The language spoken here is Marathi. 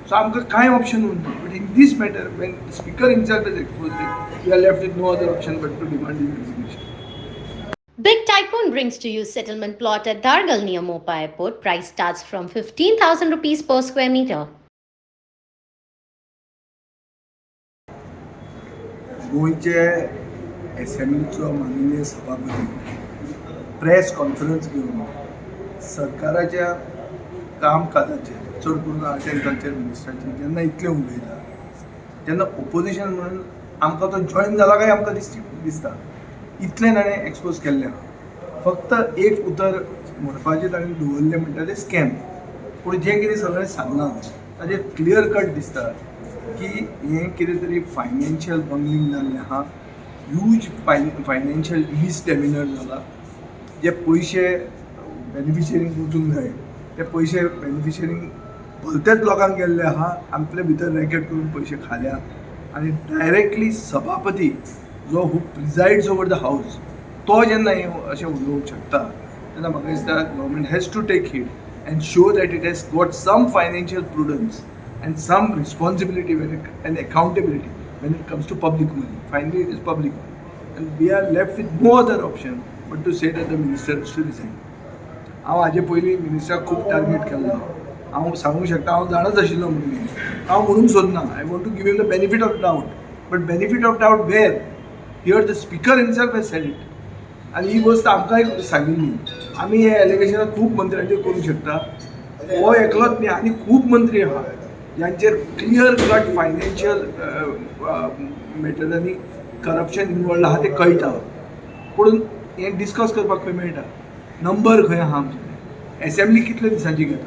सो आमकां कांय ऑप्शन उरना. But in this matter when speaker himself is exposed we are left with no other option but to demand his resignation. Big Tycoon brings to you settlement plot at Dargal near Mopa Airport. Price starts from 15,000 rupees per square meter. गोंयचे एसेंब्लीचो माननीय सभापती प्रेस कॉन्फरन्स घेवन सरकाराच्या कामकाजाचेर चड करून एग्रीकल्चर मिनिस्टराचेर जेन्ना इतलें उलयता तेन्ना ओपोजिशन म्हणून आमकां तो जॉयन जाला काय आमकां दिसता. इतलें ताणें एक्सपोज केल्लें आहा. फक्त एक उतर म्हणपाचें ताणें दवरलें म्हणटा तें स्कॅम. पूण जें कितें सगळें सांगलां ताजेर क्लियर कट दिसता की हें कितें तरी फायनान्शियल बंगलिंग जाल्लें आहा. ह्यूज फायनान्शियल मिसडॅमिनर जाला. जे पयशे बेनिफिशरींक वचूंक जाय ते पयशे बेनिफिशरींक भलतेच लोकांक गेल्ले आहा. आपले भितर रॅकेट करून पयशे खाल्या आनी डायरेक्टली सभापती जो हू प्रिजायड्स ओवर द हावस तो जेन्ना हें अशें उलोवंक शकता तेन्ना म्हाका दिसता government has to take heed and show that it has got some financial prudence and some responsibility and accountability when it comes to public money. Finally, it is public money. And we are left with no other option but to say that the minister has to resign. हांव हाजे पयलीं मिनिस्टराक खूब टार्गेट केल्लो. हांव सांगूंक शकता हांव जाणच आशिल्लो म्हणून हांव म्हणूंक सोदना. I want to give him the benefit of doubt. But benefit of doubt where here the speaker himself has said it. आनी ही गोश्ट आमकांय सांगिल्ली. आमी हे एलिगेशनां खूब मंत्र्यांचेर करूंक शकता. हो एकलोच न्ही आनी खूब मंत्री आहा ज्यांचेर क्लियर कट फायनान्शियल मॅटरांनी करप्शन इनवॉल्ड आहा तें कळटा. पूण हें डिस्कस करपाक खंय मेळटा. नंबर खंय आहा आमचे. एसेंब्ली कितल्या दिसांची घेता.